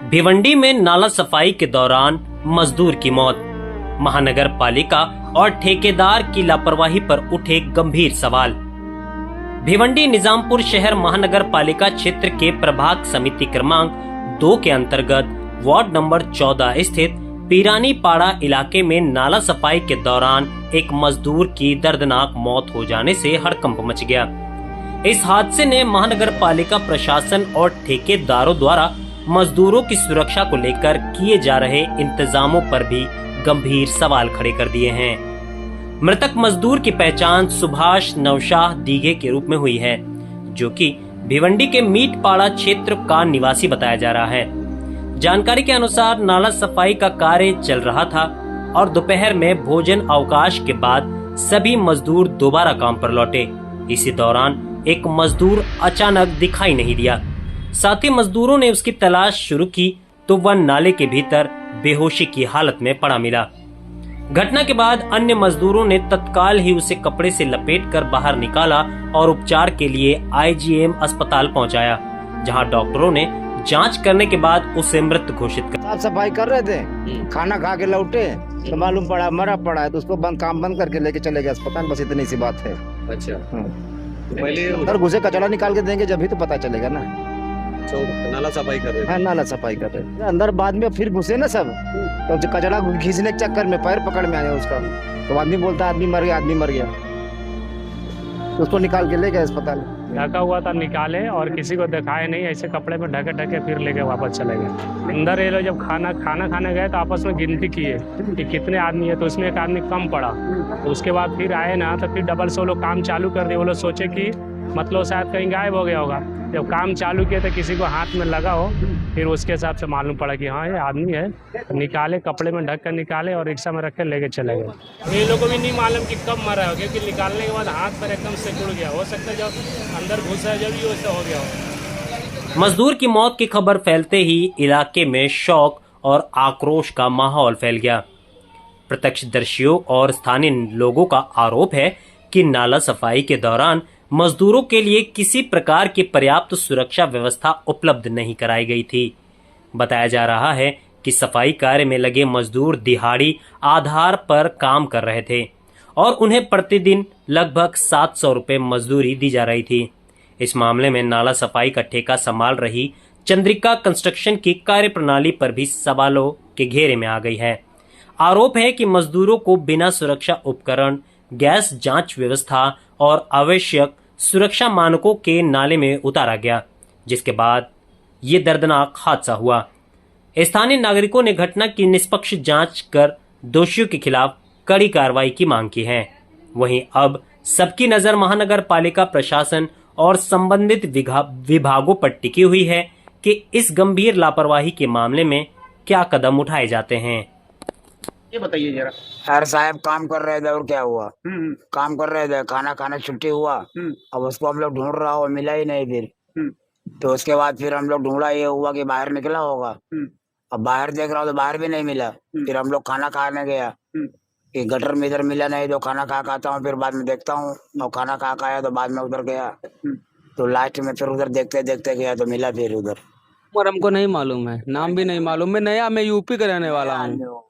भिवंडी में नाला सफाई के दौरान मजदूर की मौत। महानगर पालिका और ठेकेदार की लापरवाही पर उठे गंभीर सवाल। भिवंडी निजामपुर शहर महानगर पालिका क्षेत्र के प्रभाग समिति क्रमांक 2 के अंतर्गत वार्ड नंबर 14 स्थित पीरानी पाड़ा इलाके में नाला सफाई के दौरान एक मजदूर की दर्दनाक मौत हो जाने से हड़कंप मच गया। इस हादसे ने महानगर पालिका प्रशासन और ठेकेदारों द्वारा मजदूरों की सुरक्षा को लेकर किए जा रहे इंतजामों पर भी गंभीर सवाल खड़े कर दिए हैं। मृतक मजदूर की पहचान सुभाष नौशाह दीघे के रूप में हुई है, जो कि भिवंडी के मीटपाड़ा क्षेत्र का निवासी बताया जा रहा है। जानकारी के अनुसार नाला सफाई का कार्य चल रहा था और दोपहर में भोजन अवकाश के बाद सभी मजदूर दोबारा काम पर लौटे। इसी दौरान एक मजदूर अचानक दिखाई नहीं दिया। साथ ही मजदूरों ने उसकी तलाश शुरू की तो वह नाले के भीतर बेहोशी की हालत में पड़ा मिला। घटना के बाद अन्य मजदूरों ने तत्काल ही उसे कपड़े से लपेटकर बाहर निकाला और उपचार के लिए आईजीएम अस्पताल पहुंचाया, जहां डॉक्टरों ने जांच करने के बाद उसे मृत घोषित कर। साफ सफाई कर रहे थे, खाना खा के लौटे तो मालूम पड़ा मरा पड़ा है, तो उसको काम बंद करके लेके चले गए अस्पताल। बस इतनी सी बात है। अच्छा, पहले अगर घुसे कचरा निकाल के देंगे जब भी तो पता चलेगा ना। तो नाला सफाई कर रहे थे। हाँ, नाला सफाई कर रहे थे। अंदर बाद में फिर घुसे ना सब, तो जो कचरा खींचने के चक्कर में पैर पकड़ में आया उसका, तो आदमी बोलता आदमी मर गया, आदमी मर गया, तो उसको निकाल के ले गए अस्पताल। ढका हुआ था, निकाले और किसी को दिखाए नहीं, ऐसे कपड़े में ढके ढके फिर लेके वापस चले गए। अंदर ये लोग जब खाना खाने गए तो आपस में गिनती किए कि कितने आदमी है, तो उसमें एक आदमी कम पड़ा। तो उसके बाद फिर आए ना, तो फिर डबल से वो लोग काम चालू कर दिए। वो लोग सोचे कि मतलब शायद कहीं गायब हो गया होगा। जब काम चालू किए तो किसी को हाथ में लगा हो, फिर उसके हिसाब से मालूम पड़ा कि हाँ ये आदमी है। निकाले, कपड़े में ढक कर निकाले और रिक्शा में रख कर लेके चले गए। ये लोगों को भी नहीं मालूम कि कब मरा हो, क्योंकि निकालने के बाद हाथ पर एकदम से जुड़ गया। हो सकता है जब अंदर घुसा जब भी वैसा हो गया हो। मजदूर की मौत की खबर फैलते ही इलाके में शौक और आक्रोश का माहौल फैल गया। प्रत्यक्षदर्शियों और स्थानीय लोगों का आरोप है कि नाला सफाई के दौरान मजदूरों के लिए किसी प्रकार की पर्याप्त सुरक्षा व्यवस्था उपलब्ध नहीं कराई गई थी। बताया जा रहा है कि सफाई कार्य में लगे मजदूर दिहाड़ी आधार पर काम कर रहे थे और उन्हें प्रतिदिन लगभग 700 रुपये मजदूरी दी जा रही थी। इस मामले में नाला सफाई का ठेका संभाल रही चंद्रिका कंस्ट्रक्शन की कार्यप्रणाली पर भी सवालों के घेरे में आ गई है। आरोप है कि मजदूरों को बिना सुरक्षा उपकरण, गैस जांच व्यवस्था और आवश्यक सुरक्षा मानकों के नाले में उतारा गया, जिसके बाद ये दर्दनाक हादसा हुआ। स्थानीय नागरिकों ने घटना की निष्पक्ष जांच कर दोषियों के खिलाफ कड़ी कार्रवाई की मांग की है। वहीं अब सबकी नजर महानगर पालिका प्रशासन और संबंधित विभागों पर टिकी हुई है कि इस गंभीर लापरवाही के मामले में क्या कदम उठाए जाते हैं। ये बताइए जरा। यार साहब काम कर रहे थे और क्या हुआ। काम कर रहे थे, खाना खाने छुट्टी हुआ। अब उसको हम लोग ढूंढ रहा हो, मिला ही नहीं फिर। तो उसके बाद फिर हम लोग ढूंढा, ये हुआ कि बाहर निकला होगा। अब बाहर देख रहा हूँ तो बाहर भी नहीं मिला। फिर हम लोग खाना खाने गया कि गटर में इधर मिला नहीं, तो खाना खा खाता हूँ, फिर बाद में देखता हूँ। और खाना खा आया तो बाद में उधर गया, तो लास्ट में फिर उधर देखते देखते गया तो मिला फिर उधर। और हमको नहीं मालूम है, नाम भी नहीं मालूम। मैं यूपी का रहने वाला हूँ।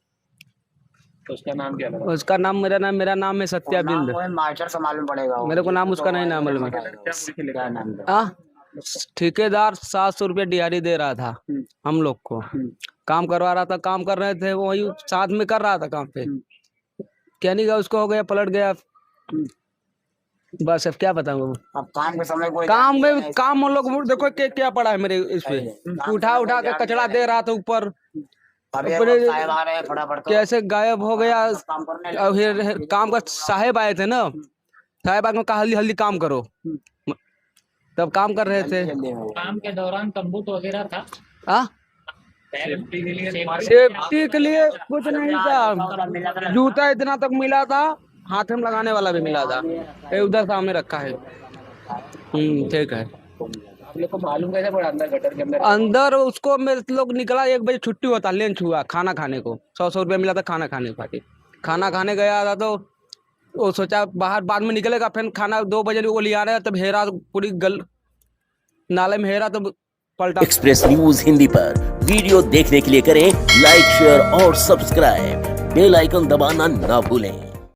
उसका नाम क्या लगा? उसका नाम मेरा नाम है सत्याबिंद। मास्टर से मालूम पड़ेगा, मेरे को नाम उसका नहीं नाम मालूम है। क्या नाम है? ठेकेदार 700 रुपये दिहाड़ी दे रहा था हम लोग को। काम करवा रहा था, काम कर रहे थे, वही साथ में कर रहा था काम पे। क्या नहीं गया, उसको हो गया, पलट गया। बस अब क्या बताऊँ। अब काम के समय कोई काम हम लोग देखो क्या पड़ा है मेरे इस पे। उठा के कचरा दे रहा था ऊपर, कैसे गायब हो गया। और फिर काम का साहेब आए थे ना, साहेब आके कहा हल्दी काम करो, तब काम कर रहे थे। काम के दौरान तंबू वगैरह था? सेफ्टी के लिए कुछ नहीं था। जूता इतना तक मिला था, हाथ में लगाने वाला भी मिला था, ये उधर सामने रखा है। ठीक है। को मालूम कैसे पड़ा अंदर गटर के अंदर उसको मेरे लोग निकला, 1 बजे छुट्टी होता, लंच हुआ, खाना खाने को 100 रुपया मिला था खाना खाने को। खाना खाने गया था तो वो सोचा बाहर बाद में निकलेगा, फिर खाना 2 बजे वो ले आ रहा है, तब हेरा पूरी नाले में हेरा तो पलटा। एक्सप्रेस न्यूज हिंदी पर वीडियो देखने के लिए करें लाइक, शेयर और सब्सक्राइब। बेल आइकन दबाना ना भूलें।